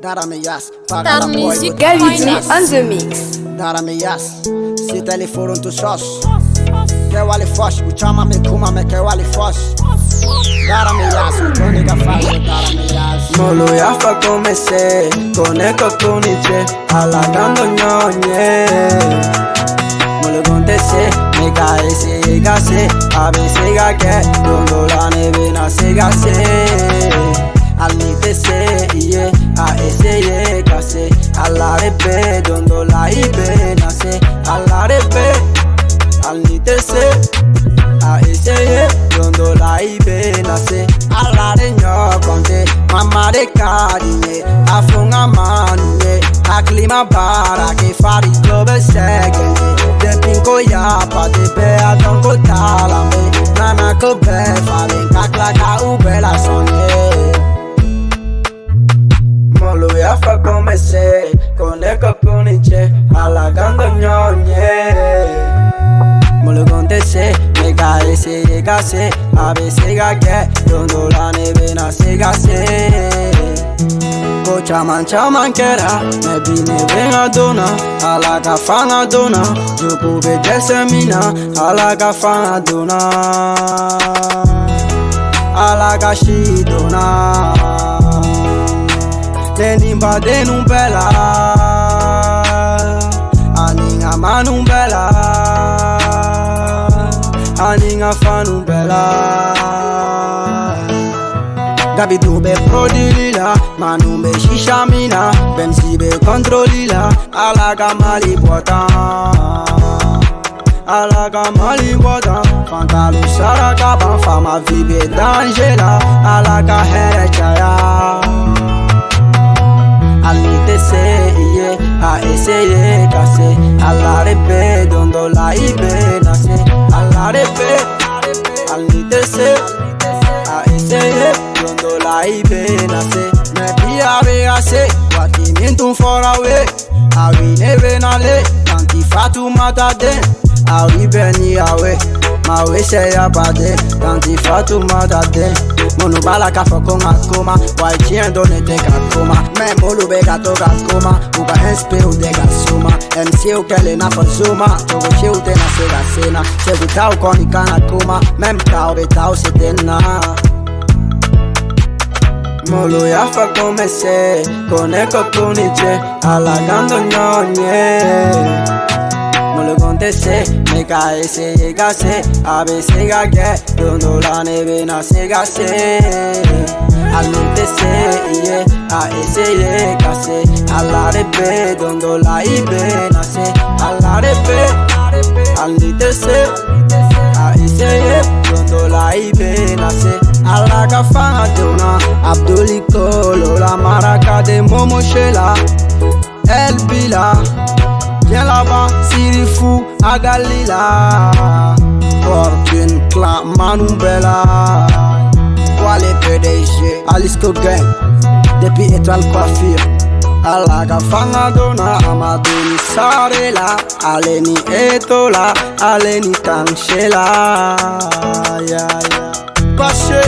Darameyas, Star Music Gravity on the mix. Darameyas, se teleforon tu sos. Que wale fosh, uchama me kuma me que wale fosh. Darameyas, utonika fayo Darameyas. Molo yafa comecei, conecto con Nietzsche, halagando ñoñe. Molo contese, me cae se llegase, a veces gaque, donde la neve nace gase. Al nitese, iye, a ese ye case, al arepe, donde la ibe nace, al arepe, al nitese, a ese ye, donde la ibe nace, al areño conte, mamma de carine, a funga manne, a clima bara che fari dove seghe, de pinco yapa, de bea donko talame, nana ko be fare, kaklaka ubela sonye. Molo yafa comecei, conecto con Nietzsche, halagando ñoñe. Molo contese, me cae se llegase, a veces gaque, donde la neve nace gase. Chaman chaman kera, me bine ven a dona, halaga fan a dona, joko be desemina, halaga fan a dona, halaga shi dona. Lenimba de numbela, aninga manumbela, aninga fanumbela. Gabi dube prodilila, manumbe shishamina, bensibe kontrolila, alaga mali bota, alaga mali bota. Pantalon saraka fama vibe dangela, alaga here chaya. Alitese iye, a essaye kase, alarepe donde la ibe nace, alarepe, alitese, a essaye donde la ibe nace. Me pia regase, wati mintum for away, awi neve nale, tanti fatu matade, awi beni awe, ma we se yapade, tanti fatu matade. Mono bala kafa con akoma, wai tiendo ne te kakoma. Me molo bega to kakoma, uga hespero de gasoma. MC o kele na fazuma, togo sheu te na sega sena. Se gutau koni kana koma, mem kao betau se tena. Molo yafa comecei, conecto con Nietzsche, halagando ñoñe. Molo contese, me cae se llegase, a veces gague, donde la neve nace gase. Al nitese, iye, a ese ye case, al arepe, donde la ibe nace, al arepe, al nitese, a ese ye, donde la ibe nace. Alaga fan dona, Abduli Kolo, la maraca de Momo Shela, El Bila. Viens là-bas, Sirifou, à Galila. Fortune, Clan, Manumbela. Wale PDG, Alisco Gang. Depuis Étoile Coiffure. Alaga Fangadona, Amadou Sarela. Aleni Etola, Aleni Tanchela. Yeah, yeah. Passé.